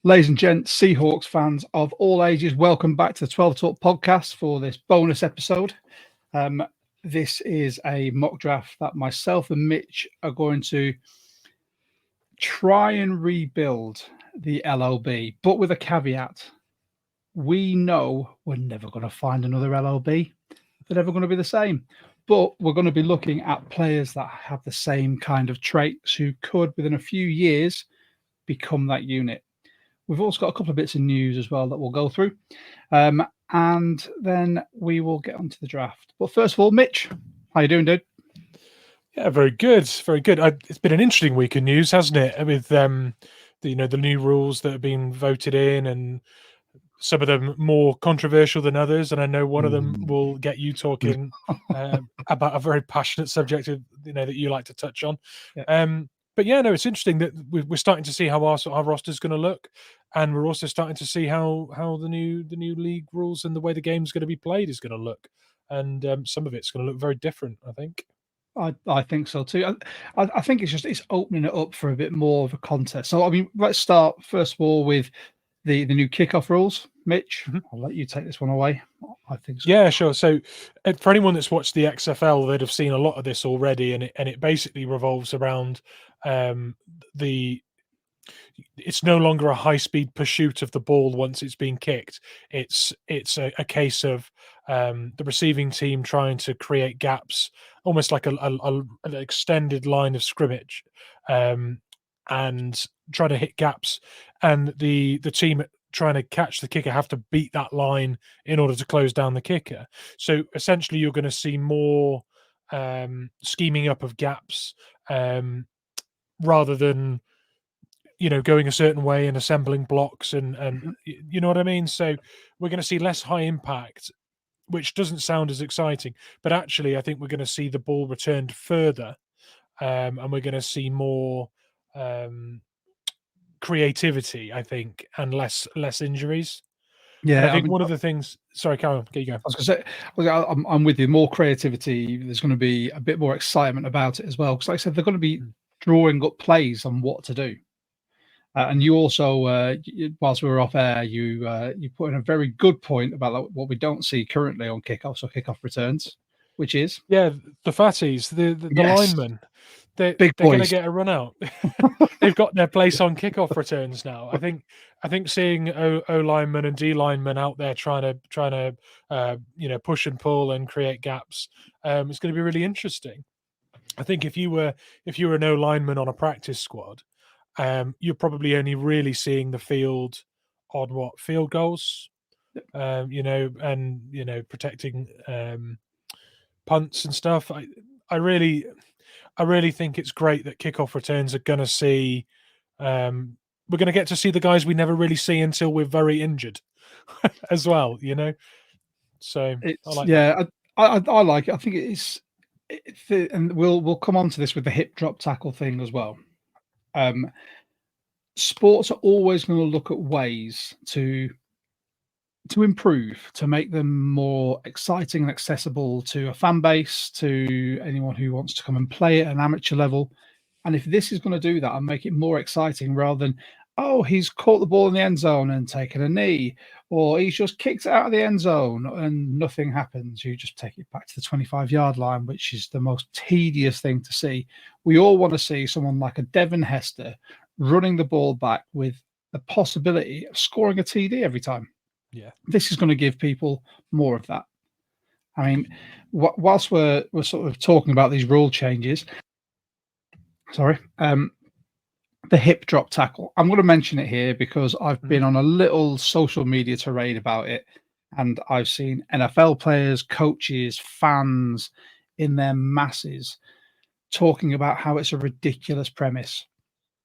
Ladies and gents, Seahawks fans of all ages, welcome back to the 12 Talk podcast for this bonus episode. This is a mock draft that myself and Mitch are going to try and rebuild the L.O.B, but with a caveat. We know we're never going to find another L.O.B. They're never going to be the same. But we're going to be looking at players that have the same kind of traits who could, within a few years, become that unit. We've also got a couple of bits of news as well that we'll go through. And then we will get onto the draft. But first of all, Mitch, how you doing, dude? Yeah, very good. Very good. It's been an interesting week of news, hasn't it? With the new rules that have been voted in, and some of them more controversial than others. And I know one of them will get you talking about a very passionate subject that you like to touch on. Yeah. But yeah, no, it's interesting that we're starting to see how our roster is going to look, and we're also starting to see how the new league rules and the way the game's going to be played is going to look, and some of it's going to look very different, I think. I think so too. I think it's opening it up for a bit more of a contest. So I mean, let's start first of all with the new kickoff rules. Mitch, I'll let you take this one away. I think so. Yeah, sure. So for anyone that's watched the XFL, they'd have seen a lot of this already, and it basically revolves around it's no longer a high-speed pursuit of the ball once it's been kicked. It's a case of the receiving team trying to create gaps, almost like an extended line of scrimmage, and trying to hit gaps, and the team trying to catch the kicker have to beat that line in order to close down the kicker. So essentially you're going to see more scheming up of gaps rather than going a certain way and assembling blocks and you know what I mean. So we're going to see less high impact, which doesn't sound as exciting, but actually I think we're going to see the ball returned further, and we're going to see more creativity, I think, and less injuries. Yeah, and I think one of the things. Sorry, Carol, get you go. I was going to say, I'm with you. More creativity. There's going to be a bit more excitement about it as well, because, like I said, they're going to be drawing up plays on what to do. And you also, whilst we were off air, you put in a very good point about what we don't see currently on kickoffs or kickoff returns, which is the fatties, the yes. linemen. They're going to get a run out. They've got their place on kickoff returns now. I think seeing O linemen and D linemen out there trying to push and pull and create gaps, it's going to be really interesting. I think if you were an O lineman on a practice squad, you're probably only really seeing the field on field goals, and protecting punts and stuff. I really think it's great that kickoff returns are going to see. We're going to get to see the guys we never really see until we're very injured, as well. So I like that. I like it. I think it's and we'll come on to this with the hip drop tackle thing as well. Sports are always going to look at ways to improve, to make them more exciting and accessible to a fan base, to anyone who wants to come and play at an amateur level. And if this is going to do that and make it more exciting, rather than, oh, he's caught the ball in the end zone and taken a knee, or he's just kicked it out of the end zone and nothing happens, you just take it back to the 25-yard line, which is the most tedious thing to see. We all want to see someone like a Devin Hester running the ball back with the possibility of scoring a TD every time. Yeah, this is going to give people more of that. I mean, whilst we're sort of talking about these rule changes, the hip drop tackle, I'm going to mention it here because I've been on a little social media tirade about it, and I've seen NFL players, coaches, fans in their masses talking about how it's a ridiculous premise.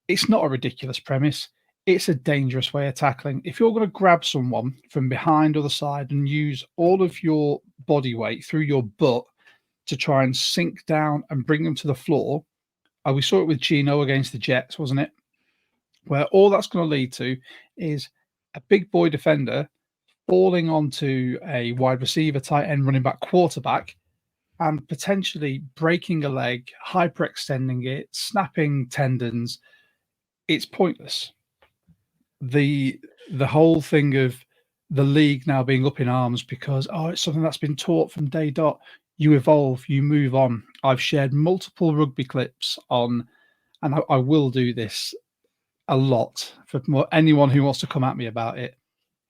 It's not a ridiculous premise. It's a dangerous way of tackling. If you're going to grab someone from behind or the side and use all of your body weight through your butt to try and sink down and bring them to the floor, we saw it with Geno against the Jets, wasn't it? Where all that's going to lead to is a big boy defender falling onto a wide receiver, tight end, running back, quarterback, and potentially breaking a leg, hyperextending it, snapping tendons. It's pointless. the whole thing of the league now being up in arms because it's something that's been taught from day dot. You evolve, you move on. I've shared multiple rugby clips on, and I will do this a lot for anyone who wants to come at me about it.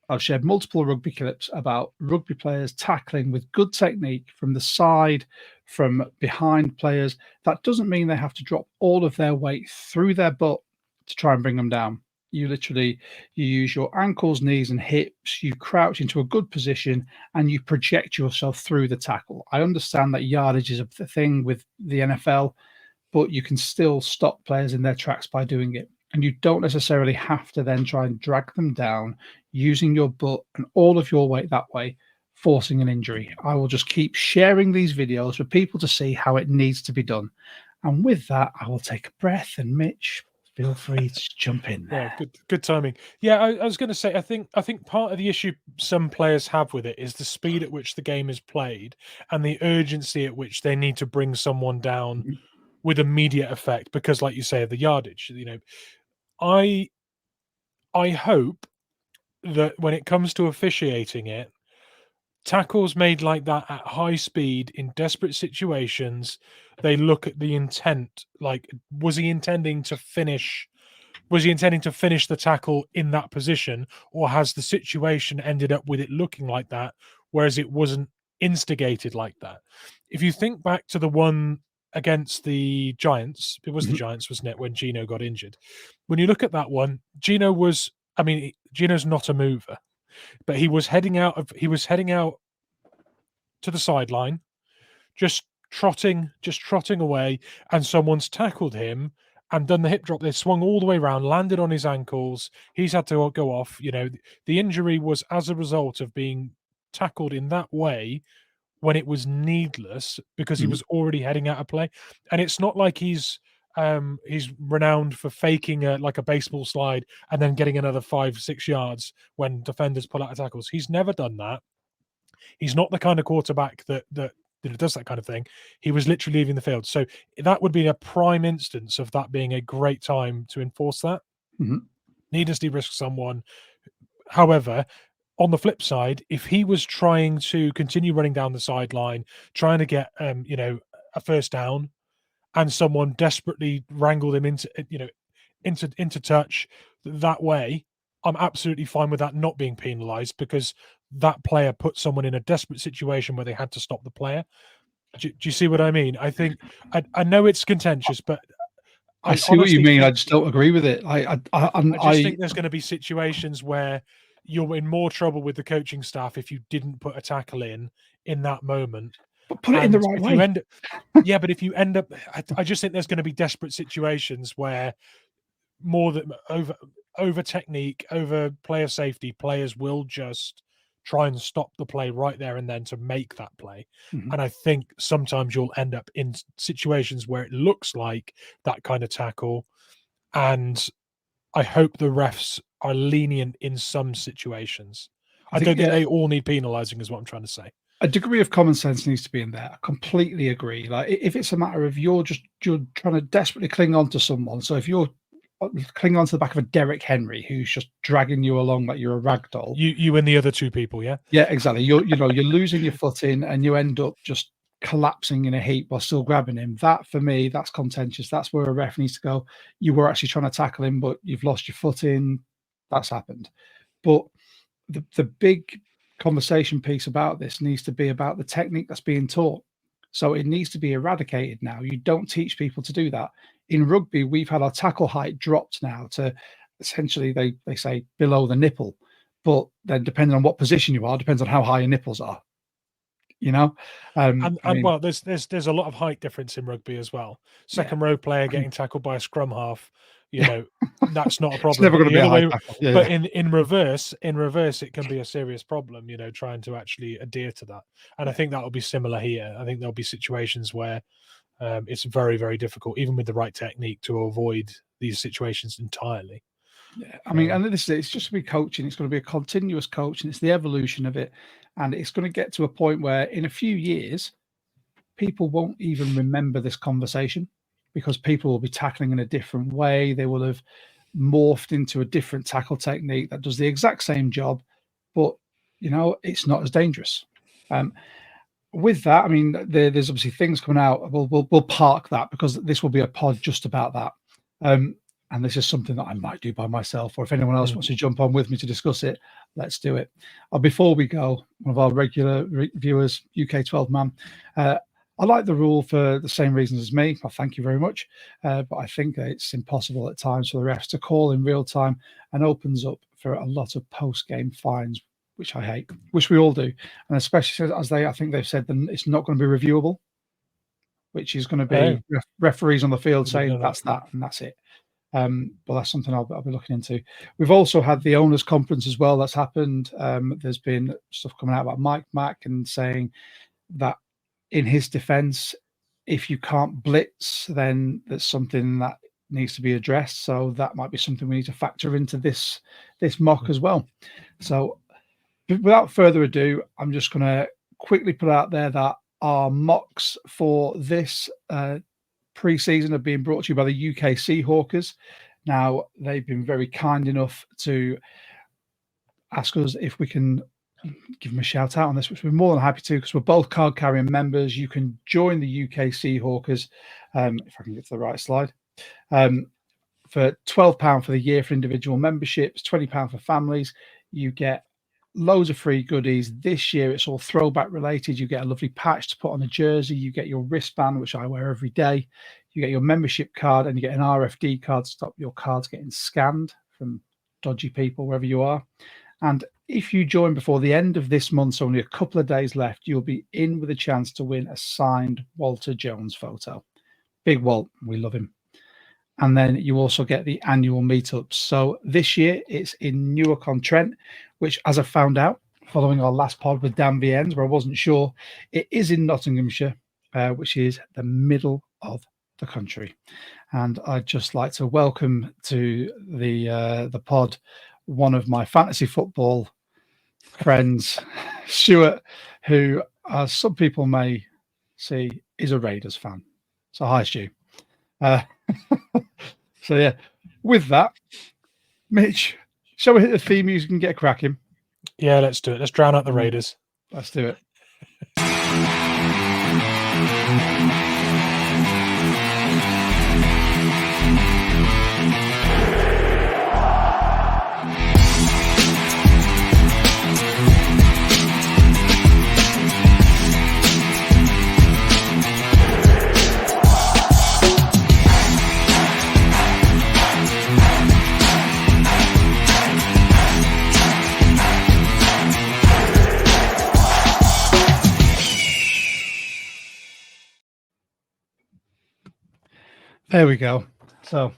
I've shared multiple rugby clips about rugby players tackling with good technique from the side, from behind players. That doesn't mean they have to drop all of their weight through their butt to try and bring them down. You use your ankles, knees, and hips. You crouch into a good position and you project yourself through the tackle. I understand that yardage is a thing with the NFL, but you can still stop players in their tracks by doing it. And you don't necessarily have to then try and drag them down using your butt and all of your weight that way, forcing an injury. I will just keep sharing these videos for people to see how it needs to be done. And with that, I will take a breath. And Mitch, feel free to jump in there. Yeah, good timing. Yeah, I was going to say, I think part of the issue some players have with it is the speed at which the game is played and the urgency at which they need to bring someone down with immediate effect. Because, like you say, of the yardage, I hope that when it comes to officiating it, tackles made like that at high speed in desperate situations, they look at the intent. Like, was he intending to finish the tackle in that position, or has the situation ended up with it looking like that, whereas it wasn't instigated like that? If you think back to the one against the Giants, it was the Giants, wasn't it, when Gino got injured? When you look at that one, Gino's not a mover, but he was heading out to the sideline, just trotting away, and someone's tackled him and done the hip drop. They swung all the way around, landed on his ankles. He's had to go off. The injury was as a result of being tackled in that way when it was needless because he was already heading out of play. And it's not like he's renowned for faking a baseball slide and then getting another 5-6 yards when defenders pull out of tackles. He's never done that. He's not the kind of quarterback that does that kind of thing. He was literally leaving the field. So that would be a prime instance of that being a great time to enforce that. Needlessly risk someone. However, on the flip side, if he was trying to continue running down the sideline, trying to get a first down, and someone desperately wrangled him into touch that way, I'm absolutely fine with that not being penalised because that player put someone in a desperate situation where they had to stop the player. Do you see what I mean? I think I know it's contentious, but I see what you mean. I just don't agree with it. I just think there's going to be situations where you're in more trouble with the coaching staff if you didn't put a tackle in that moment. But put it in the right way. But if you end up, I just think there's going to be desperate situations where more than over technique, over player safety, players will just try and stop the play right there and then to make that play. And I think sometimes you'll end up in situations where it looks like that kind of tackle. And I hope the refs are lenient in some situations. I don't think they all need penalising, is what I'm trying to say. A degree of common sense needs to be in there. I completely agree. Like if it's a matter of you're trying to desperately cling on to someone. So if you're clinging onto the back of a Derrick Henry who's just dragging you along like you're a rag doll. You and the other two people, yeah? Yeah, exactly. You're losing your footing and you end up just collapsing in a heap while still grabbing him. That, for me, that's contentious. That's where a ref needs to go. You were actually trying to tackle him, but you've lost your footing. That's happened. But the big conversation piece about this needs to be about the technique that's being taught. So it needs to be eradicated now. You don't teach people to do that. In rugby, we've had our tackle height dropped now to essentially, they say below the nipple. But then depending on what position you are, depends on how high your nipples are. Well, there's a lot of height difference in rugby as well. Second row player getting tackled by a scrum half, that's not a problem. It's never going to be a high tackle. Yeah, but in reverse, it can be a serious problem, trying to actually adhere to that. And I think that will be similar here. I think there'll be situations where it's very, very difficult, even with the right technique, to avoid these situations entirely. Yeah, I mean, and it's just going to be coaching. It's going to be a continuous coaching. It's the evolution of it. And it's going to get to a point where in a few years, people won't even remember this conversation because people will be tackling in a different way. They will have morphed into a different tackle technique that does the exact same job, but it's not as dangerous. With that, I mean, there's obviously things coming out. We'll park that because this will be a pod just about that. And this is something that I might do by myself, or if anyone else wants to jump on with me to discuss it, let's do it. Before we go, one of our regular viewers, UK 12 man, I like the rule for the same reasons as me. Well, thank you very much. But I think it's impossible at times for the refs to call in real time and opens up for a lot of post-game fines, which I hate, which we all do. And especially as I think they've said that it's not going to be reviewable, which is going to be referees on the field saying that's that and that's it. But that's something I'll be looking into. We've also had the owners' conference as well that's happened. There's been stuff coming out about Mike Mack and saying that in his defense, if you can't blitz, then there's something that needs to be addressed. So that might be something we need to factor into this mock as well. So without further ado, I'm just going to quickly put out there that our mocks for this pre-season are being brought to you by the UK Seahawkers. Now, they've been very kind enough to ask us if we can give them a shout out on this, which we're more than happy to, because we're both card carrying members. You can join the UK Seahawkers, if I can get to the right slide, for £12 for the year for individual memberships, £20 for families. You get loads of free goodies. This year it's all throwback related. You get a lovely patch to put on a jersey. You get your wristband, which I wear every day. You get your membership card, and you get an RFD card to stop your cards getting scanned from dodgy people wherever you are. And if you join before the end of this month, so only a couple of days left, you'll be in with a chance to win a signed Walter Jones photo. Big Walt, we love him. And then you also get the annual meetups. So this year it's in Newark-on-Trent, which, as I found out following our last pod with Dan Viennes, where I wasn't sure, it is in Nottinghamshire, which is the middle of the country. And I'd just like to welcome to the pod one of my fantasy football friends, Stuart, who, as some people may see, is a Raiders fan. So hi, Stu. So yeah, with that, Mitch, shall we hit the theme music and get cracking? Yeah, let's do it. Let's drown out the Raiders. Let's do it. There we go. So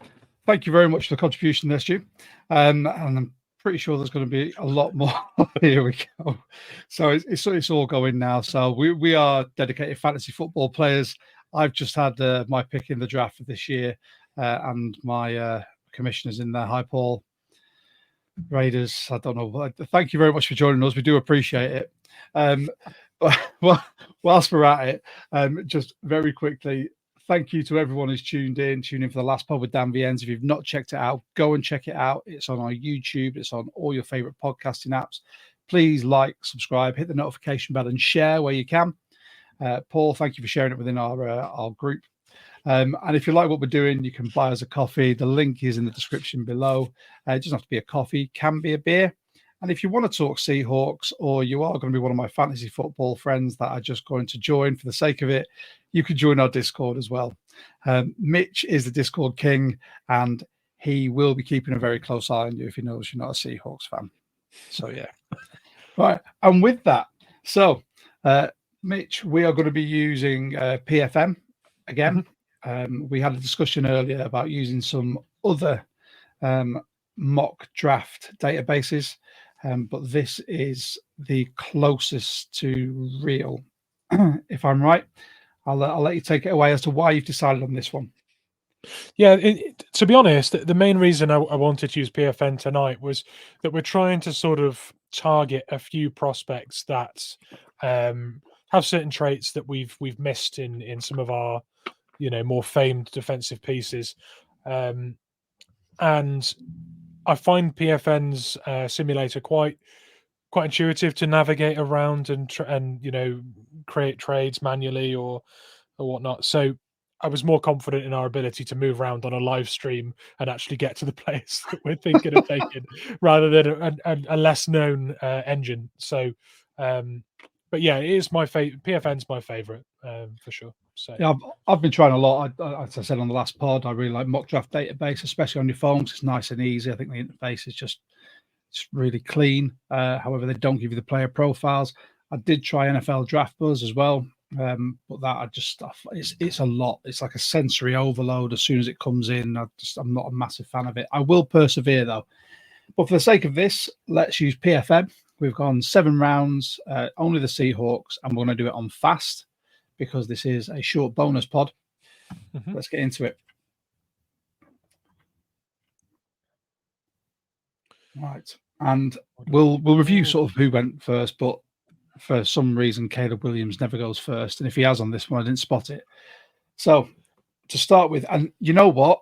thank you very much for the contribution there, Stu. And I'm pretty sure there's going to be a lot more. Here we go. So it's all going now. So we are dedicated fantasy football players. I've just had my pick in the draft for this year, and my commissioners in there. Hi, Paul. Raiders. I don't know. Thank you very much for joining us. We do appreciate it. But whilst we're at it, just very quickly, thank you to everyone who's tuned in for the last pod with Dan Viennes. If you've not checked it out, go and check it out. It's on our YouTube. It's on all your favorite podcasting apps. Please like, subscribe, hit the notification bell, and share where you can. Paul, thank you for sharing it within our group. And if you like what we're doing, you can buy us a coffee. The link is in the description below. It doesn't have to be a coffee, can be a beer. And if you want to talk Seahawks, or you are going to be one of my fantasy football friends that are just going to join for the sake of it, you can join our Discord as well. Mitch is the Discord king, and he will be keeping a very close eye on you if he knows you're not a Seahawks fan. So, yeah. Right. And with that, so, Mitch, we are going to be using PFM again. We had a discussion earlier about using some other mock draft databases. But this is the closest to real. If I'm right, I'll let you take it away as to why you've decided on this one. Yeah, to be honest, the main reason I wanted to use PFN tonight was that we're trying to sort of target a few prospects that have certain traits that we've missed in some of our more famed defensive pieces. and I find PFN's simulator quite intuitive to navigate around and create trades manually or whatnot. So I was more confident in our ability to move around on a live stream and actually get to the players that we're thinking of taking, rather than a less known engine. So, but yeah, it is my favorite. PFN's my favorite for sure. So yeah, I've been trying a lot. As I said on the last pod, I really like Mock Draft Database, especially on your phones. It's nice and easy. I think the interface is just really clean. However, they don't give you the player profiles. I did try NFL Draft Buzz as well, but that it's a lot. It's like a sensory overload as soon as it comes in. I'm not a massive fan of it. I will persevere though. But for the sake of this, let's use PFM. We've gone 7 rounds, only the Seahawks, and we're going to do it on fast because this is a short bonus pod. Let's get into it. Right. And we'll review sort of who went first, but for some reason, Caleb Williams never goes first. And if he has on this one, I didn't spot it. So to start with, and you know what?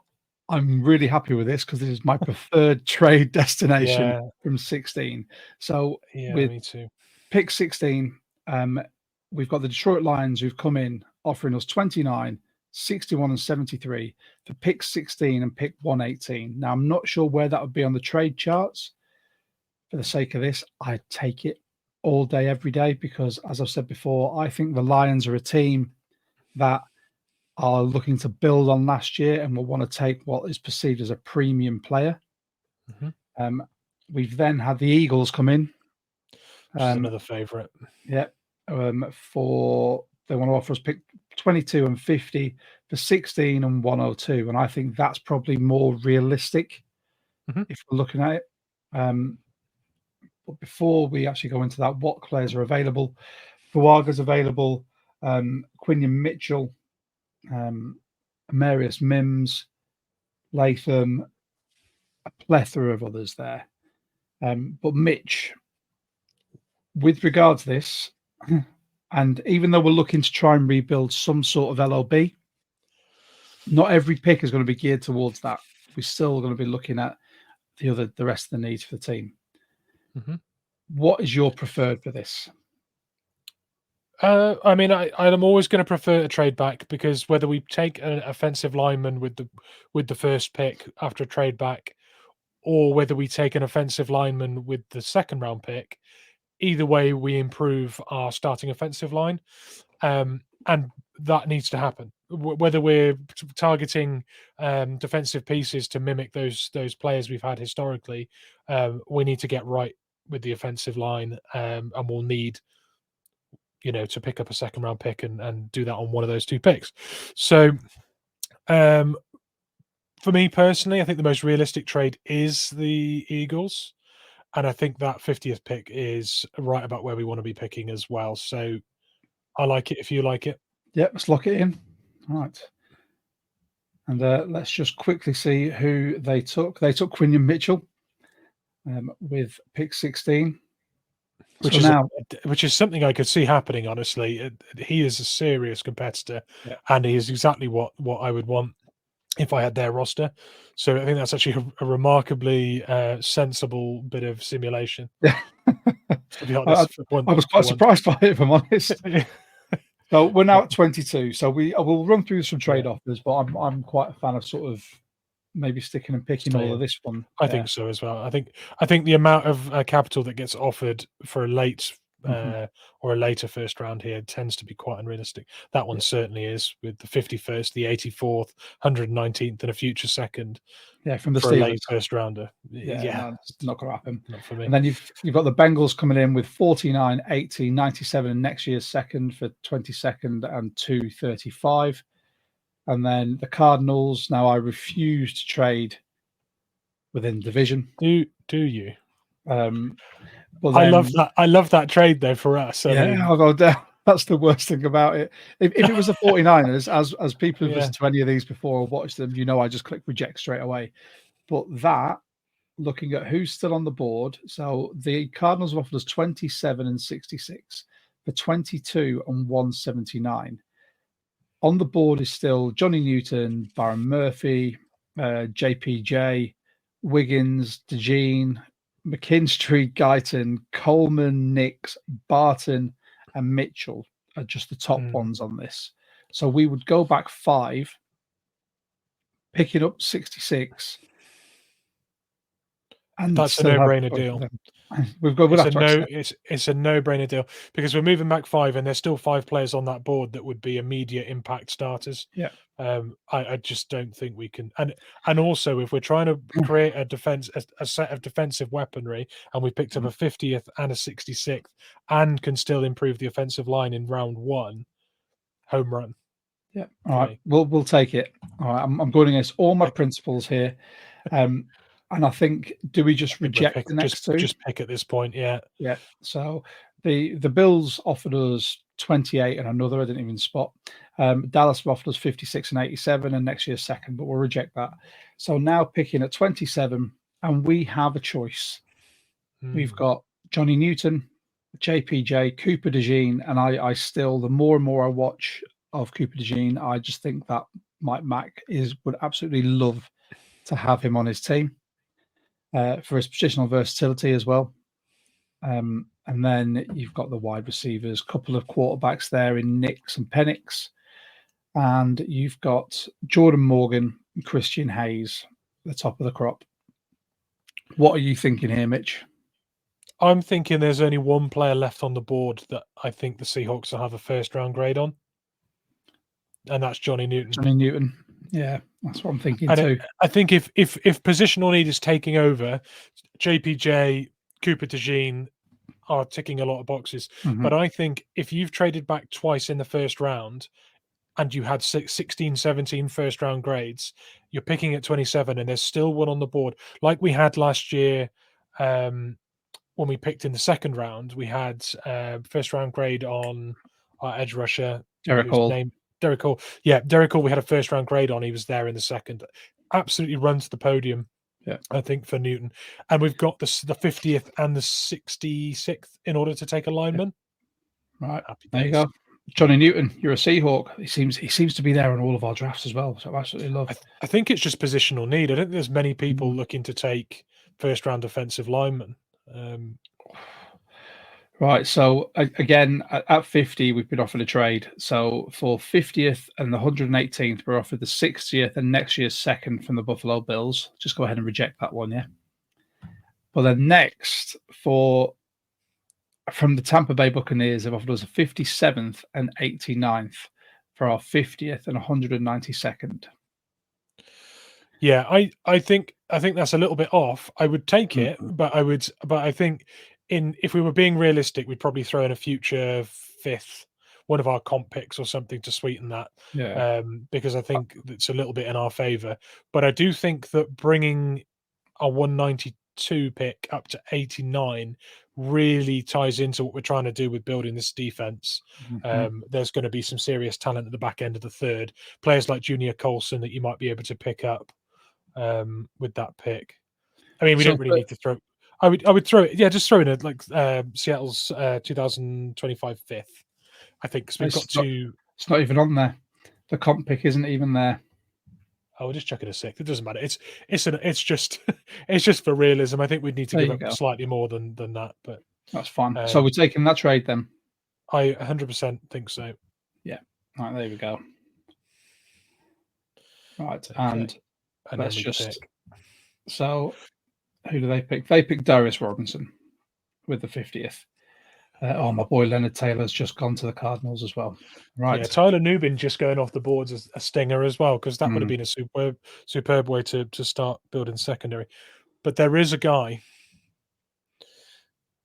I'm really happy with this because this is my preferred trade destination from 16. So with me too. Pick 16, we've got the Detroit Lions who've come in offering us 29, 61 and 73 for pick 16 and pick 118. Now, I'm not sure where that would be on the trade charts. For the sake of this, I'd take it all day, every day, because as I've said before, I think the Lions are a team that are looking to build on last year and will want to take what is perceived as a premium player. We've then had the Eagles come in. Which is another favourite. Yeah. They want to offer us pick 22 and 50 for 16 and 102. And I think that's probably more realistic if we're looking at it. But before we actually go into that, what players are available? Fuaga's available, Quinion Mitchell, Amarius Mims, Latham, a plethora of others there. But Mitch, with regard to this, and even though we're looking to try and rebuild some sort of L.O.B, not every pick is going to be geared towards that. We're still going to be looking at the rest of the needs for the team. What is your preferred for this? I mean, I'm always going to prefer a trade back, because whether we take an offensive lineman with the first pick after a trade back, or whether we take an offensive lineman with the second round pick, either way we improve our starting offensive line, and that needs to happen. Whether we're targeting defensive pieces to mimic those players we've had historically, we need to get right with the offensive line, and we'll need to pick up a second round pick and do that on one of those two picks. So for me personally, I think the most realistic trade is the Eagles, and I think that 50th pick is right about where we want to be picking as well. So I like it if you like it. Yep, let's lock it in. All right. And let's just quickly see who they took. They took Quinion Mitchell with pick 16. Which is something I could see happening, honestly. He is a serious competitor, and he is exactly what I would want if I had their roster. So I think that's actually a remarkably sensible bit of simulation. To be honest, I was quite surprised by it, if I'm honest. So we're now at 22. So we'll run through some trade offers, but I'm quite a fan of sort of maybe sticking and picking all of this one. I think so as well. I think the amount of capital that gets offered for a late or a later first round here tends to be quite unrealistic. That one certainly is, with the 51st, the 84th, 119th, and a future second. Yeah, from the for Steelers. a late first rounder. No, it's not going to happen. Not for me. And then you've got the Bengals coming in with 49, 80, 97, and next year's second for 22nd and 235. And then the Cardinals. Now, I refuse to trade within division. Do you? Well, I love that. I love that trade though for us. I'll go down. That's the worst thing about it. If it was the 49ers, as people who've listened to any of these before or watched them, I just click reject straight away. But that, looking at who's still on the board, so the Cardinals have offered us 27 and 66 for 22 and 179. On the board is still Johnny Newton, Byron Murphy, JPJ, Wiggins, DeJean, McKinstry, Guyton, Coleman, Nix, Barton, and Mitchell are just the top ones on this. So we would go back 5, picking up 66. And that's a no-brainer deal. We've got it's a no-brainer deal because we're moving back 5 and there's still 5 players on that board that would be immediate impact starters. Yeah. I just don't think we can, and also if we're trying to create a set of defensive weaponry, and we picked up a 50th and a 66th and can still improve the offensive line in round 1, home run. Yeah. All right. We'll take it. All right. I'm going against all my principles here. And I think, do we just reject the next 2? Just pick at this point, yeah. Yeah. So the Bills offered us 28 and another. I didn't even spot. Dallas offered us 56 and 87 and next year's second, but we'll reject that. So now picking at 27, and we have a choice. We've got Johnny Newton, JPJ, Cooper DeJean, and I still, the more and more I watch of Cooper DeJean, I just think that Mike Mack would absolutely love to have him on his team. For his positional versatility as well. And then you've got the wide receivers, couple of quarterbacks there in Nix and Penix. And you've got Jordan Morgan and Christian Hayes, the top of the crop. What are you thinking here, Mitch? I'm thinking there's only one player left on the board that I think the Seahawks will have a first-round grade on. And that's Johnny Newton. Johnny Newton. Yeah, that's what I'm thinking too. I think if positional need is taking over, JPJ, Cooper DeJean are ticking a lot of boxes. But I think if you've traded back twice in the first round and you had 16, 17 first round grades, you're picking at 27 and there's still one on the board. Like we had last year when we picked in the second round, we had first round grade on our edge rusher. Derek Hall. Derek Hall. Yeah, Derek Hall, we had a first round grade on. He was there in the second. Absolutely runs the podium, I think, for Newton. And we've got the 50th and the 66th in order to take a lineman. Right. There you go. Johnny Newton, you're a Seahawk. He seems to be there in all of our drafts as well. So I absolutely love. I think it's just positional need. I don't think there's many people looking to take first round offensive linemen. Right, so again, at 50, we've been offered a trade. So for 50th and the 118th, we're offered the 60th and next year's second from the Buffalo Bills. Just go ahead and reject that one, yeah? But then next, from the Tampa Bay Buccaneers, they've offered us a 57th and 89th for our 50th and 192nd. Yeah, I think that's a little bit off. I would take it, but I think if we were being realistic, we'd probably throw in a future 5th, one of our comp picks or something to sweeten that. Yeah. Because I think it's a little bit in our favor. But I do think that bringing a 192 pick up to 89 really ties into what we're trying to do with building this defense. There's going to be some serious talent at the back end of the third. Players like Junior Colson that you might be able to pick up with that pick. I mean, we don't really need to throw. I would throw it. Yeah, just throw in it like Seattle's 2025 5th. I think because we've got two. It's not even on there. The comp pick isn't even there. Oh, we'll just chuck it a 6th. It doesn't matter. It's just for realism. I think we'd need to give up slightly more than that, but that's fine. So we're taking that trade then. I 100% think so. Yeah. Right, there we go. Right, and let's just pick. So who do they pick? They picked Darius Robinson with the 50th. My boy Leonard Taylor's just gone to the Cardinals as well. Right. Yeah, Tyler Nubin just going off the boards as a stinger as well, because that would have been a superb way to start building secondary. But there is a guy.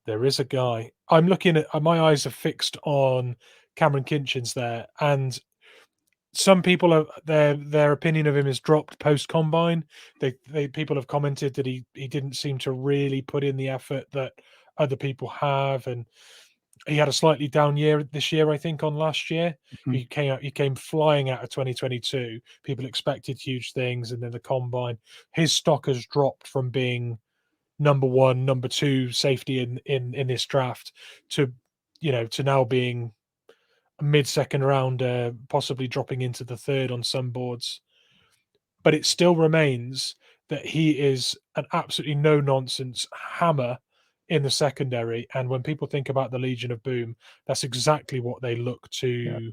I'm looking at, my eyes are fixed on Cameron Kinchins there, and some people their opinion of him is dropped post combine. People have commented that he didn't seem to really put in the effort that other people have, and he had a slightly down year this year, I think, on last year. He came flying out of 2022. People expected huge things, and then the combine, his stock has dropped from being number 1, number 2 safety in this draft to now being a mid-second rounder, possibly dropping into the 3rd on some boards. But it still remains that he is an absolutely no-nonsense hammer in the secondary. And when people think about the Legion of Boom, that's exactly what they look to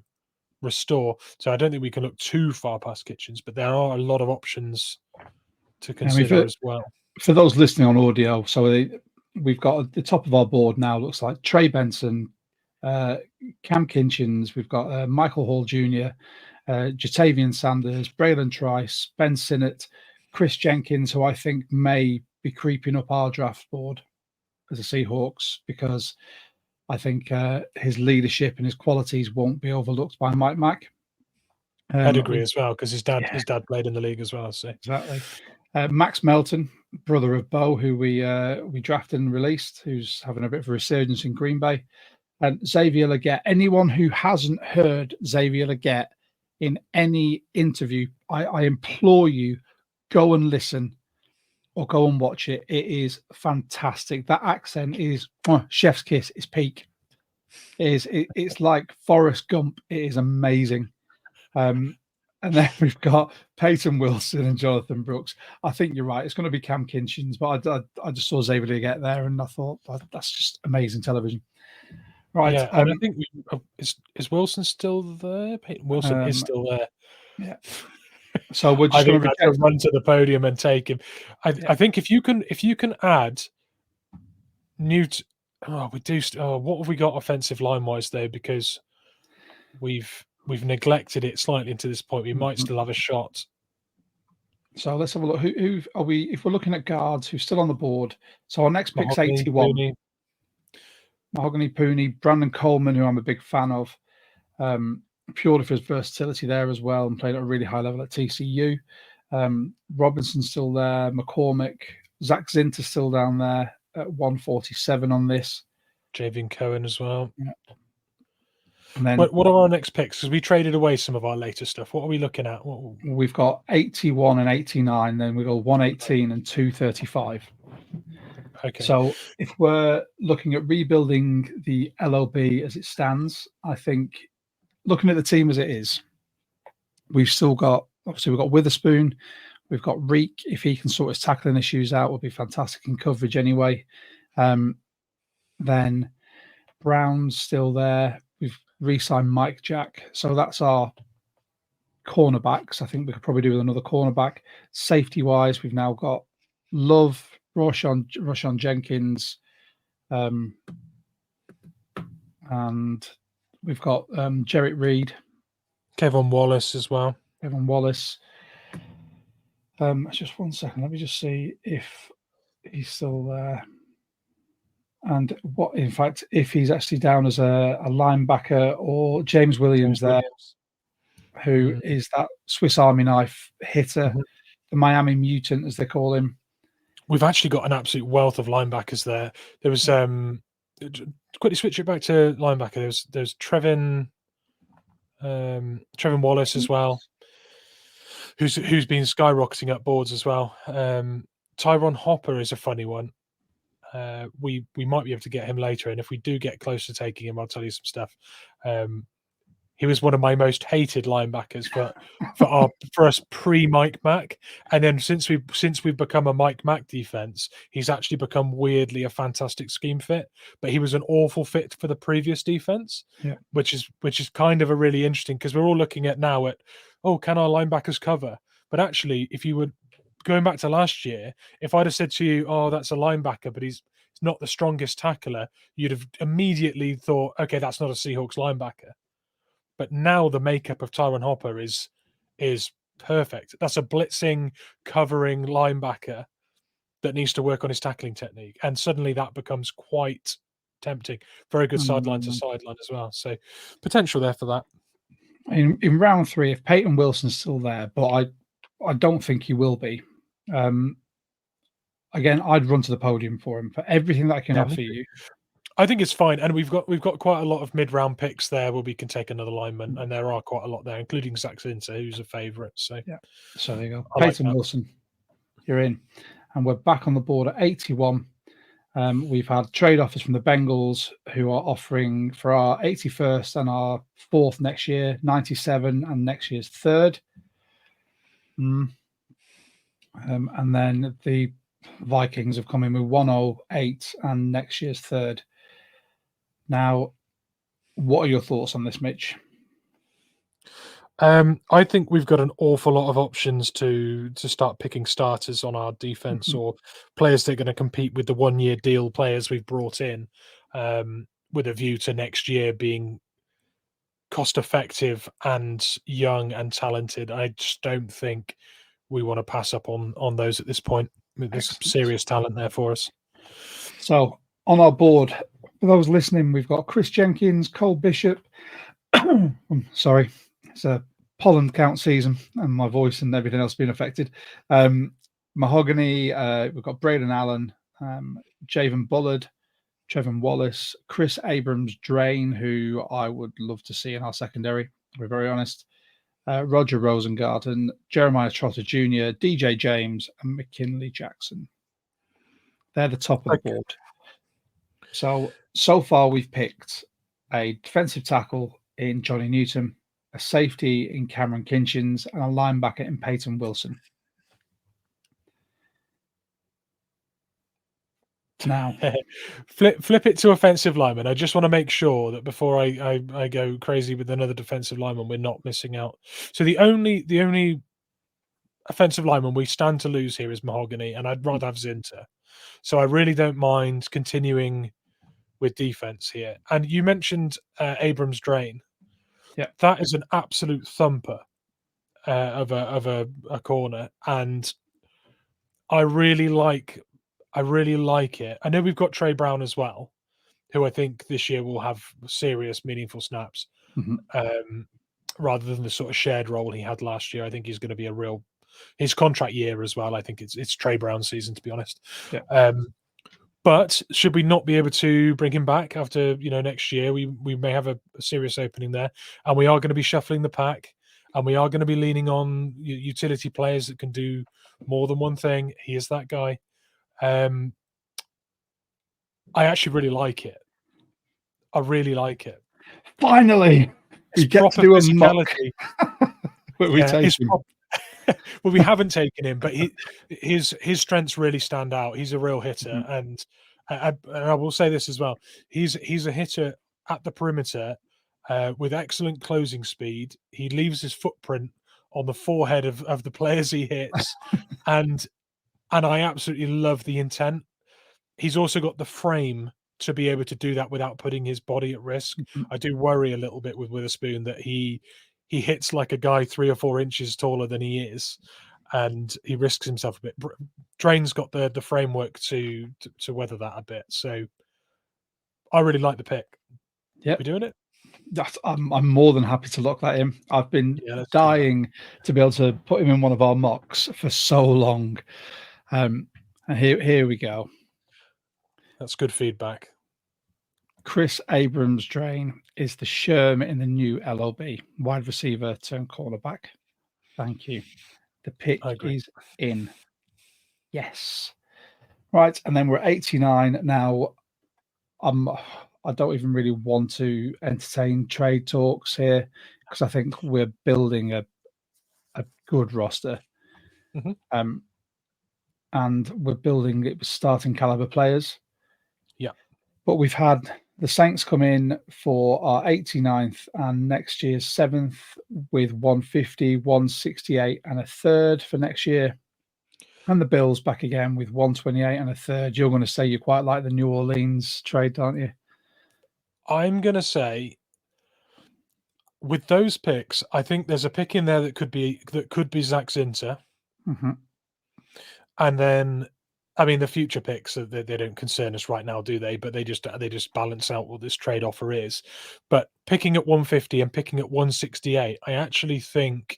restore. So I don't think we can look too far past Kitchens, but there are a lot of options to consider as well. For those listening on audio, so we've got at the top of our board now, looks like Trey Benson, Kam Kinchins, we've got Michael Hall Jr., Jatavian Sanders, Braylon Trice, Ben Sinnott, Chris Jenkins, who I think may be creeping up our draft board as a Seahawks, because I think his leadership and his qualities won't be overlooked by Mike Mack. Pedigree as well, because his dad played in the league as well. So exactly. Max Melton, brother of Bo, who we drafted and released, who's having a bit of a resurgence in Green Bay, and Xavier Legette. Anyone who hasn't heard Xavier Legette in any interview, I implore you, go and listen or go and watch it. It is fantastic. That accent is chef's kiss. It's peak. It's like Forrest Gump. It is amazing. And then we've got Peyton Wilson and Jonathan Brooks. I think you're right. It's going to be Kam Kinchins, but I just saw Xavier get there, and I thought that's just amazing television. Right. Yeah, and I think is Wilson still there? Peyton Wilson is still there. Yeah. So we're just going to run to the podium and take him. I think if you can add Newt. What have we got offensive line wise though? Because we've neglected it slightly to this point. We might still have a shot. So let's have a look. Who are we? If we're looking at guards, who's still on the board? So our next pick's 81. Pooney. Mahogany Pooney, Brandon Coleman, who I'm a big fan of, purely for his versatility there as well, and played at a really high level at TCU. Robinson's still there. McCormick, Zach Zinter's still down there at 147 on this. Javian Cohen as well. Yeah. And then what are our next picks? Because we traded away some of our later stuff. What are we looking at? We've got 81 and 89. Then we go 118 and 235. Okay. So if we're looking at rebuilding the L.O.B. as it stands, I think looking at the team as it is, we've got Witherspoon, we've got Reek. If he can sort his tackling issues out, will be fantastic in coverage anyway. Then Brown's still there. We've re-signed Mike Jack. So that's our cornerbacks. I think we could probably do with another cornerback. Safety-wise, we've now got Love, Roshan Jenkins, and we've got Jarrett Reed. Kevin Wallace as well. Kevin Wallace. Just 1 second. Let me just see if he's still there. And if he's actually down as a linebacker, or James Williams who is that Swiss Army knife hitter, the Miami mutant, as they call him. We've actually got an absolute wealth of linebackers there. There was quickly switch it back to linebacker. There's Trevin Wallace as well, who's been skyrocketing up boards as well. Tyron Hopper is a funny one. We might be able to get him later, and if we do get close to taking him, I'll tell you some stuff. He was one of my most hated linebackers for us pre-Mike Mack, and then since we've become a Mike Mack defense, he's actually become weirdly a fantastic scheme fit. But he was an awful fit for the previous defense, which is kind of a really interesting, because we're all looking at now at can our linebackers cover? But actually, if you were going back to last year, if I'd have said to you, that's a linebacker, but he's not the strongest tackler, you'd have immediately thought, okay, that's not a Seahawks linebacker. But now the makeup of Tyron Hopper is perfect. That's a blitzing, covering linebacker that needs to work on his tackling technique. And suddenly that becomes quite tempting. Very good sideline to sideline as well. So potential there for that. In round 3, if Peyton Wilson's still there, but I don't think he will be. Again, I'd run to the podium for him for everything that I can offer you. I think it's fine, and we've got quite a lot of mid-round picks there where we can take another lineman, and there are quite a lot there, including Zach Zinter, who's a favourite. So so there you go. Peyton Wilson, you're in, and we're back on the board at 81. We've had trade offers from the Bengals, who are offering for our 81st and our 4th next year, 97 and next year's 3rd. And then the Vikings have come in with 108 and next year's third. Now, what are your thoughts on this, Mitch? I think we've got an awful lot of options to start picking starters on our defense or players that are going to compete with the 1-year deal players we've brought in, with a view to next year being cost effective and young and talented. I just don't think we want to pass up on those at this point. There's some serious talent there for us. So on our board, for those listening, we've got Chris Jenkins, Cole Bishop. Sorry, it's a pollen count season and my voice and everything else being affected. Mahogany, we've got Braden Allen, Javen Bullard, Trevin Wallace, Chris Abrams Drain, who I would love to see in our secondary, to be very honest. Roger Rosengarten, Jeremiah Trotter Jr., DJ James, and McKinley Jackson. They're the top of the board. So far we've picked a defensive tackle in Johnny Newton, a safety in Cameron Kinchins, and a linebacker in Peyton Wilson. Now, flip it to offensive lineman. I just want to make sure that before I go crazy with another defensive lineman, we're not missing out. So the only offensive lineman we stand to lose here is Mahogany, and I'd rather have Zinter. So I really don't mind continuing with defense here. And you mentioned Abrams Drain. Yeah, that is an absolute thumper of a corner, and I really like it. I know we've got Trey Brown as well, who I think this year will have serious, meaningful snaps, rather than the sort of shared role he had last year. I think he's going to be his contract year as well. I think it's Trey Brown's season, to be honest. Yeah. But should we not be able to bring him back after next year, we may have a serious opening there, and we are going to be shuffling the pack, and we are going to be leaning on utility players that can do more than one thing. He is that guy. I actually really like it. I really like it. Finally, we get to do a mock. Well, we haven't taken him, but his strengths really stand out. He's a real hitter, and I will say this as well. He's a hitter at the perimeter with excellent closing speed. He leaves his footprint on the forehead of the players he hits, and I absolutely love the intent. He's also got the frame to be able to do that without putting his body at risk. I do worry a little bit with Witherspoon that he hits like a guy 3 or 4 inches taller than he is, and he risks himself a bit. Drain's got the framework to weather that a bit. So I really like the pick. Yeah, we're doing it. I'm more than happy to lock that in. I've been dying to be able to put him in one of our mocks for so long. And here we go. That's good feedback. Chris Abrams Drain is the Sherman in the new L.O.B. wide receiver turned cornerback. Thank you. The pick is in. Yes. Right, and then we're at 89 now. I don't even really want to entertain trade talks here because I think we're building a good roster. And we're building it with starting caliber players. Yeah. But we've had the Saints come in for our 89th and next year's 7th with 150, 168 and a third for next year. And the Bills back again with 128 and a third. You're going to say you quite like the New Orleans trade, aren't you? I'm going to say with those picks, I think there's a pick in there that could be Zach Zinter. And then, I mean, the future picks, they don't concern us right now, do they? But they just balance out what this trade offer is. But picking at 150 and picking at 168, I actually think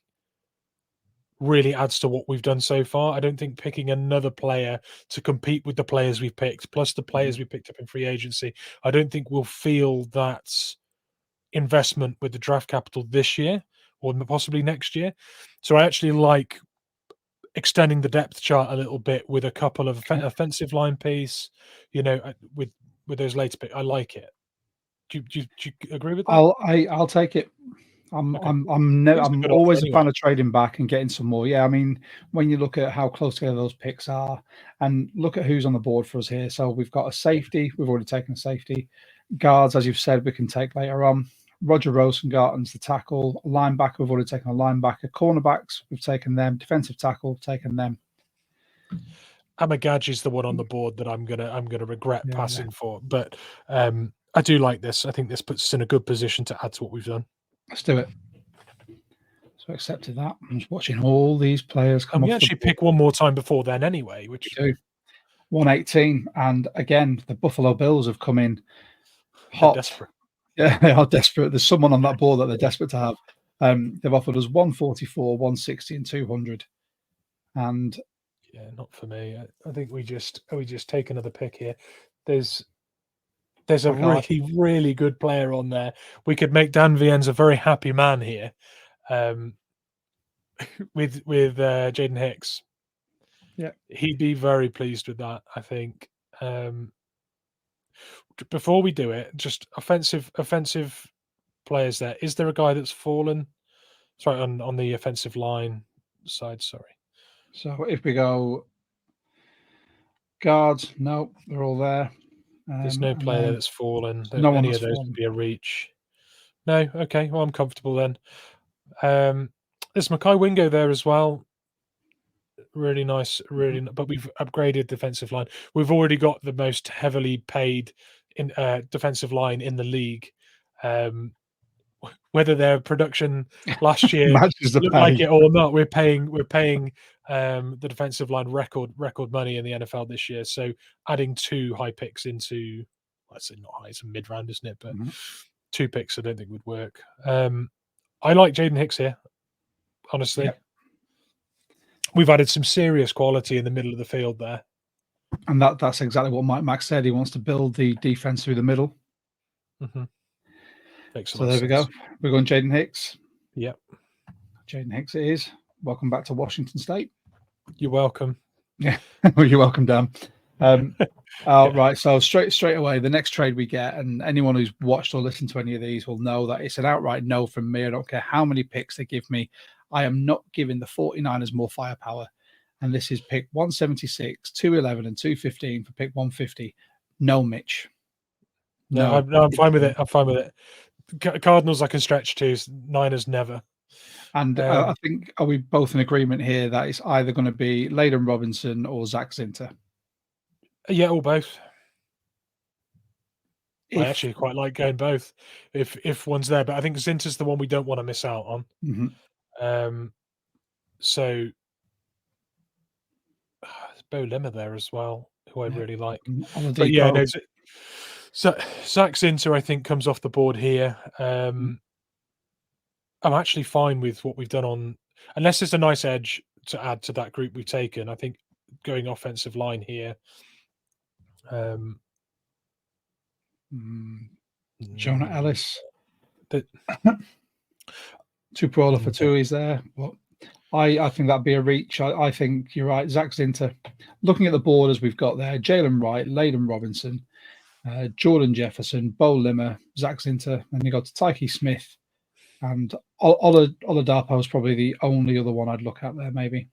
really adds to what we've done so far. I don't think picking another player to compete with the players we've picked, plus the players we picked up in free agency, I don't think we'll feel that investment with the draft capital this year or possibly next year. So I actually like extending the depth chart a little bit with a couple of offensive line piece, with those later picks. I like it. Do you agree with that? I'll take it. I'm Okay. I'm It's a I'm good always offer a fan of trading back and getting some more. Yeah, I mean, when you look at how close together those picks are, and look at who's on the board for us here. So we've got a safety. We've already taken a safety. Guards, as you've said, we can take later on. Roger Rosengarten's the tackle. Linebacker, we've already taken a linebacker. Cornerbacks, we've taken them. Defensive tackle, taken them. Amagaj is the one on the board that I'm gonna regret Yeah. passing for, but I do like this. I think this puts us in a good position to add to what we've done. Let's do it. So accepted that. I'm just watching all these players come And we off the actually board. pick one more time before then anyway, which We do. 118, and again, the Buffalo Bills have come in they're hot. desperate. Yeah, they are desperate. There's someone on that board that they're desperate to have. They've offered us 144, 160, and 200. And Yeah, not for me. I think we just take another pick here. There's a really good player on there. We could make Dan Viennes a very happy man here, with Jaden Hicks. Yeah, he'd be very pleased with that, I think. Before we do it, just offensive players there. Is there a guy that's fallen? Sorry, on the offensive line side, sorry. so if we go guards, no, they're all there. There's no player that's fallen. No one Any that's of those fallen. would be a reach. No? Okay, well, I'm comfortable then. There's Makai Wingo there as well. Really nice, but we've upgraded defensive line. We've already got the most heavily paid in defensive line in the league. Whether their production last year matches the looked pay. like it or not, we're paying the defensive line record money in the NFL this year. So adding 2 high picks into, let's say not high, it's a mid round, isn't it? But 2 picks I don't think would work. I like Jaden Hicks here, honestly. Yep. We've added some serious quality in the middle of the field there. And that's exactly what Mike Mack said. He wants to build the defense through the middle. So there we go. We're going Jaden Hicks. Yep. Jaden Hicks it is. Welcome back to Washington State. You're welcome. Yeah, you're welcome, Dan. Right, so straight away, the next trade we get, and anyone who's watched or listened to any of these will know that it's an outright no from me. I don't care how many picks they give me. I am not giving the 49ers more firepower. And this is pick 176, 211, and 215 for pick 150. No, Mitch. No, I'm fine with it. I'm fine with it. Cardinals I can stretch to. Niners never. And I think, are we both in agreement here that it's either going to be Layden Robinson or Zach Zinter? Yeah, or both. I actually quite like going both if one's there, but I think Zinter's the one we don't want to miss out on. So there's Bo Limmer there as well, who I really like. But yeah, no. So Zach Zinter, I think, comes off the board here. I'm actually fine with what we've done on, unless there's a nice edge to add to that group we've taken. I think going offensive line here. Jonah Ellis. Tupuola for 2 is there. But I think that'd be a reach. I think you're right. Zach Zinter. Looking at the borders we've got there, Jalen Wright, Layden Robinson, Jordan Jefferson, Bo Limmer, Zach Zinter, and you got Tyke Smith. And Oladapo is probably the only other one I'd look at there, maybe.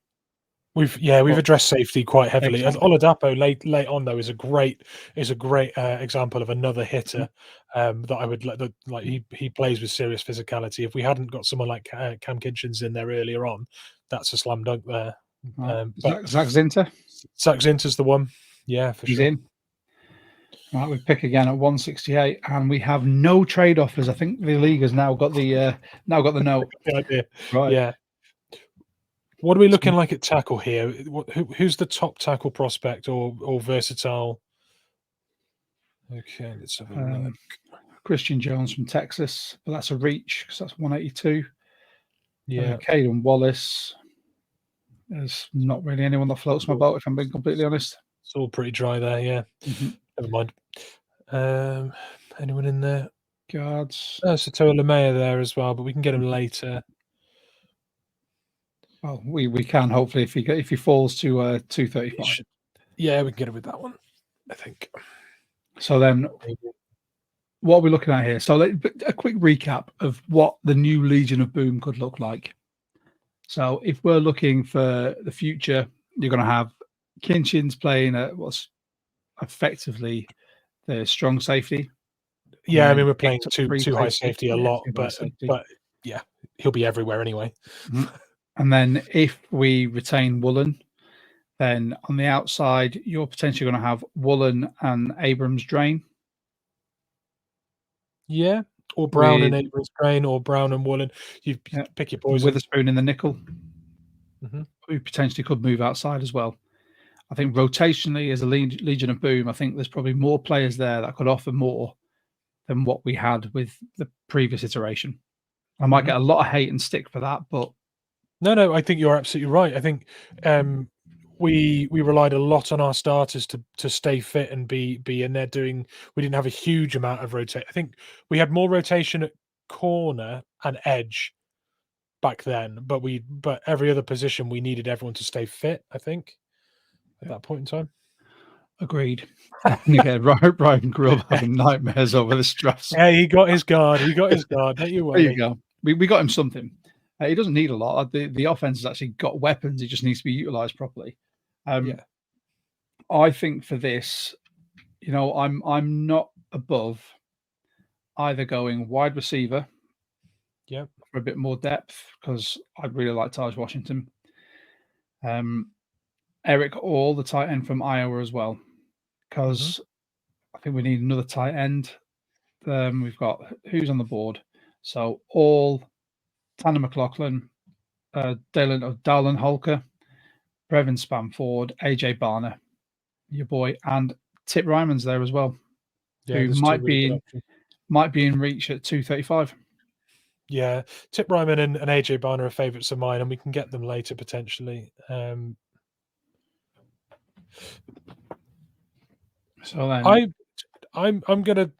We've addressed safety quite heavily. Oladapo late on though is a great example of another hitter that I would like. He plays with serious physicality. If we hadn't got someone like Kam Chancellor in there earlier on, that's a slam dunk there. Zach Zinter. Zach Zinter's the one. Yeah, for He's sure. in. Right, we pick again at 168, and we have no trade offers. I think the league has now got the note. The idea. Right. Yeah. What are we looking like at tackle here? Who's the top tackle prospect or versatile? Okay, let's have a look. Christian Jones from Texas, but that's a reach because that's 182. Yeah. Caden Wallace. There's not really anyone that floats my boat, if I'm being completely honest. It's all pretty dry there, yeah. Never mind. Anyone in there? Guards. Satoa Lamea there as well, but we can get him later. Well, we can hopefully if he falls to 235. Yeah, we can get it with that one, I think. So then what are we looking at here? So a quick recap of what the new Legion of Boom could look like. So if we're looking for the future, you're going to have Kinchins playing at what's effectively the strong safety. Yeah, I mean, we're playing too high safety a lot, but yeah, he'll be everywhere anyway. Mm-hmm. And then if we retain Woolen, then on the outside, you're potentially going to have Woolen and Abrams Drain. Yeah, or Brown and Abrams Drain, or Brown and Woolen. You pick your poison. Witherspoon in the nickel, mm-hmm. who potentially could move outside as well. I think rotationally as a Legion of Boom, I think there's probably more players there that could offer more than what we had with the previous iteration. I might get a lot of hate and stick for that, but no, I think you're absolutely right. I think we relied a lot on our starters to stay fit and be in there doing. We didn't have a huge amount of rotate. I think we had more rotation at corner and edge back then, but every other position we needed everyone to stay fit. I think at that point in time. Agreed. Again, Ryan grew up having nightmares over the stress. Yeah, he got his guard. Don't you worry. There you go. We got him something. He doesn't need a lot. The offense has actually got weapons. It just needs to be utilized properly. I think for this, I'm not above either going wide receiver, for a bit more depth, because I'd really like Taj Washington. Eric All, the tight end from Iowa as well, because I think we need another tight end. We've got who's on the board. So All, Tanner McLaughlin, Dallin Holker, Brevin Spamford, AJ Barner, your boy, and Tip Ryman's there as well, who might be in reach at 235. Yeah, Tip Ryman and AJ Barner are favourites of mine, and we can get them later potentially. So then I'm gonna.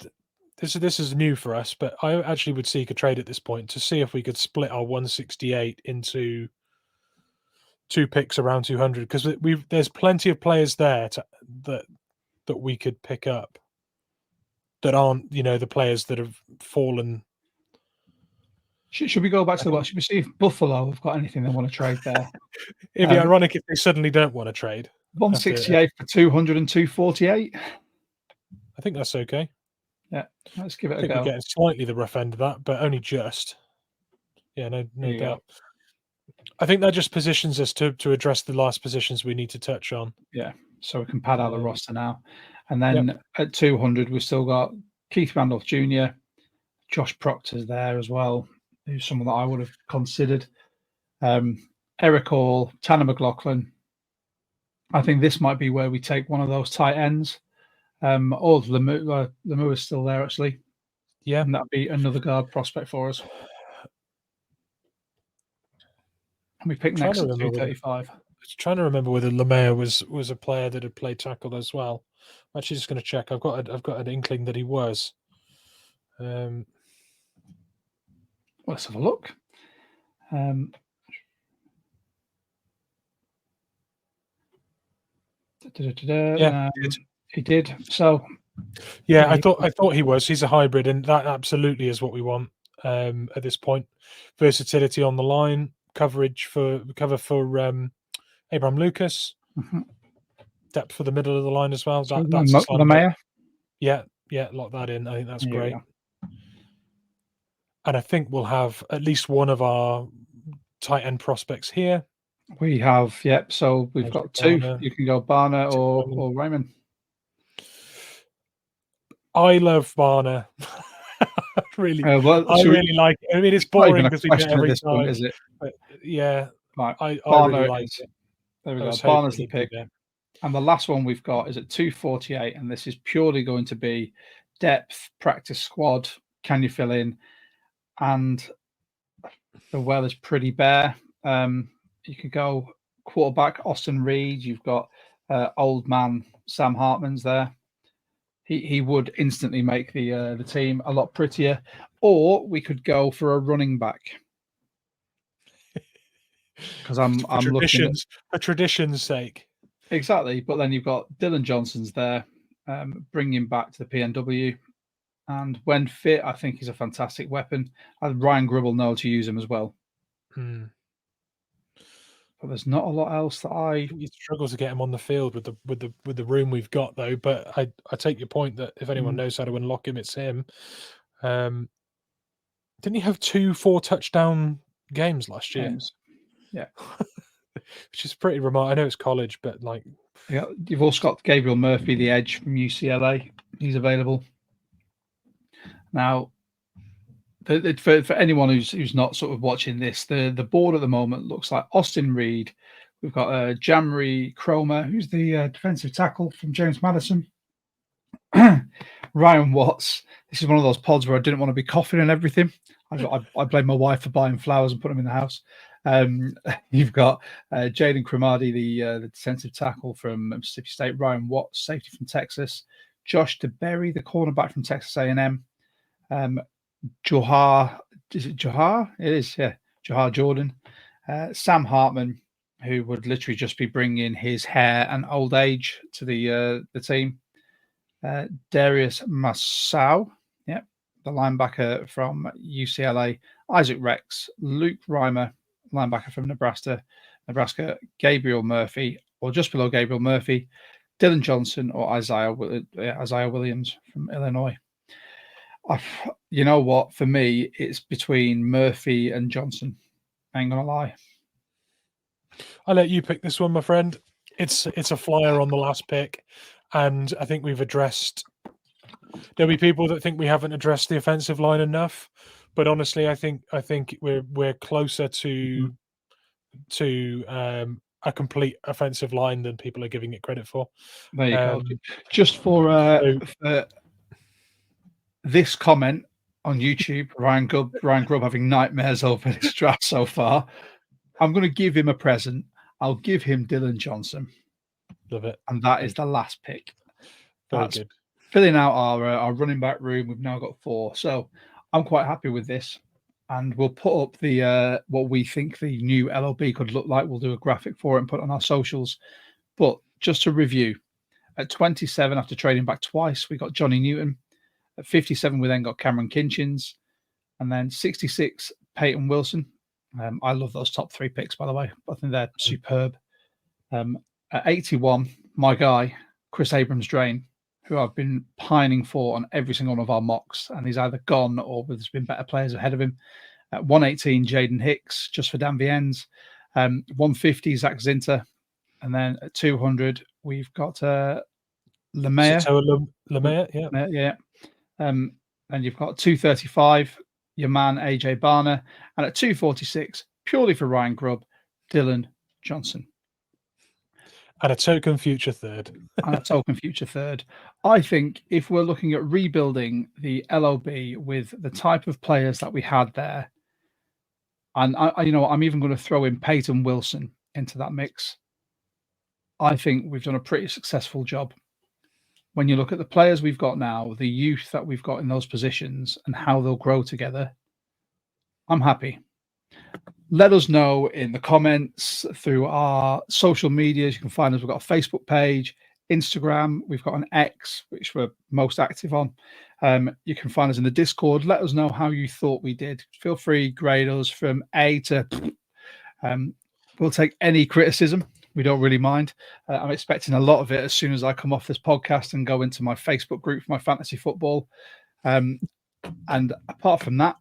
This is new for us, but I actually would seek a trade at this point to see if we could split our 168 into 2 picks around 200, because there's plenty of players there that we could pick up that aren't the players that have fallen. Should we go back to the should we see if Buffalo have got anything they want to trade there? It'd be ironic if they suddenly don't want to trade. 168 for 200 and 248. I think that's okay. Yeah, let's give it a go. We're getting slightly the rough end of that, but only just. Yeah, no doubt. I think that just positions us to address the last positions we need to touch on. Yeah, so we can pad out the roster now. And then at 200, we've still got Keith Randolph Jr., Josh Proctor's there as well, who's someone that I would have considered. Eric Hall, Tanner McLaughlin. I think this might be where we take one of those tight ends. Or Lemieux is still there, actually. Yeah. And that'd be another guard prospect for us. And we pick next at 235. I was trying to remember whether Lemieux was a player that had played tackle as well. I'm actually just going to check. I've got an inkling that he was. Let's have a look. Yeah, he did. So, yeah, I thought he was. He's a hybrid, and that absolutely is what we want at this point. Versatility on the line, cover for Abraham Lucas, depth for the middle of the line as well. That's the mayor. Yeah, lock that in. I think that's great. And I think we'll have at least one of our tight end prospects here. We have, so we've got two. You can go Barner or Raymond. I love Barner. Really, I really like it. I mean, it's boring because we do it every time. Point, is it? But yeah, right. I really like it. There we go. Barner's the pick. And the last one we've got is at 248, and this is purely going to be depth, practice squad. Can you fill in? And the well is pretty bare. You could go quarterback Austin Reed. You've got old man Sam Hartman's there. He would instantly make the team a lot prettier. Or we could go for a running back. Because I'm looking at for tradition's sake. Exactly, but then you've got Dylan Johnson's there, bring him back to the PNW. And when fit, I think he's a fantastic weapon. And Ryan Grubb will know to use him as well. Hmm. But there's not a lot else that You struggle to get him on the field with the room we've got, though. But I take your point that if anyone knows how to unlock him, it's him. Didn't he have 2 4-touchdown games last year? Yeah. Which is pretty remarkable. I know it's college, but like, yeah, you've also got Gabriel Murphy, the edge from UCLA. He's available now. For anyone who's not sort of watching this, the board at the moment looks like Austin Reed. We've got Jamry Cromer, who's the defensive tackle from James Madison. Ryan Watts. This is one of those pods where I didn't want to be coughing and everything. I blame my wife for buying flowers and putting them in the house. You've got Jaden Cromartie, the defensive tackle from Mississippi State. Ryan Watts, safety from Texas. Josh DeBerry, the cornerback from Texas A&M. Johar, is it Johar? It is, yeah. Johar Jordan. Sam Hartman, who would literally just be bringing his hair and old age to the team. Darius Masau, yeah, the linebacker from UCLA. Isaac Rex, Luke Reimer, linebacker from Nebraska. Gabriel Murphy, or just below Gabriel Murphy. Dylan Johnson or Isaiah Williams from Illinois. You know what? For me, it's between Murphy and Johnson. I ain't gonna lie. I'll let you pick this one, my friend. It's a flyer on the last pick, and I think we've addressed. There'll be people that think we haven't addressed the offensive line enough, but honestly, I think we're closer to a complete offensive line than people are giving it credit for. There you go. Just for this comment on YouTube, Ryan Grubb having nightmares over his draft so far. I'm going to give him a present. I'll give him Dylan Johnson. Love it. And that is the last pick. That's good. Filling out our running back room. We've now got 4. So I'm quite happy with this. And we'll put up the what we think the new L.O.B could look like. We'll do a graphic for it and put it on our socials. But just to review, at 27, after trading back twice, we got Johnny Newton. At 57, we then got Cameron Kinchins. And then 66, Peyton Wilson. I love those top 3 picks, by the way. I think they're superb. At 81, my guy, Chris Abrams-Drain, who I've been pining for on every single one of our mocks, and he's either gone or there's been better players ahead of him. At 118, Jaden Hicks, just for Dan Viens. 150, Zach Zinter. And then at 200, we've got Lemaitre, yeah. Yeah. And you've got 235, your man AJ Barner, and at 246, purely for Ryan Grubb, Dylan Johnson. And a token future third. I think if we're looking at rebuilding the L.O.B with the type of players that we had there, and I'm even going to throw in Peyton Wilson into that mix. I think we've done a pretty successful job. When you look at the players we've got now, the youth that we've got in those positions and how they'll grow together, I'm happy. Let us know in the comments through our social medias. You can find us. We've got a Facebook page, Instagram. We've got an X, which we're most active on. You can find us in the Discord. Let us know how you thought we did. Feel free, grade us from A to... we'll take any criticism. We don't really mind. I'm expecting a lot of it as soon as I come off this podcast and go into my Facebook group for my fantasy football. And apart from that,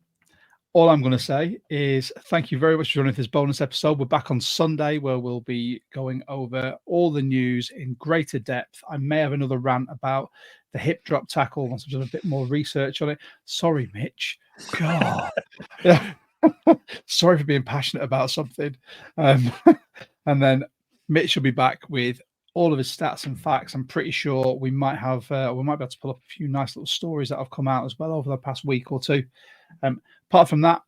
all I'm going to say is thank you very much for joining this bonus episode. We're back on Sunday where we'll be going over all the news in greater depth. I may have another rant about the hip drop tackle once I've done a bit more research on it. Sorry, Mitch. God. Sorry for being passionate about something. And then Mitch will be back with all of his stats and facts. I'm pretty sure we might be able to pull up a few nice little stories that have come out as well over the past week or two. Apart from that,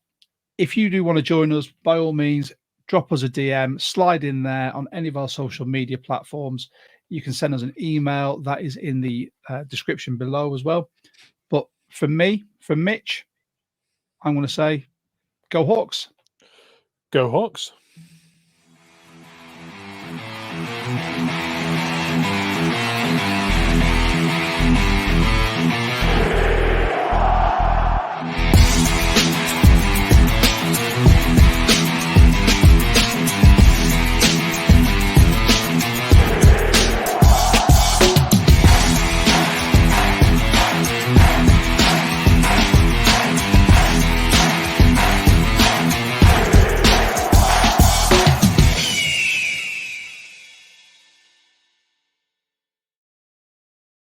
if you do want to join us, by all means, drop us a DM, slide in there on any of our social media platforms. You can send us an email that is in the description below as well. But for me, for Mitch, I'm going to say, go Hawks. Go Hawks.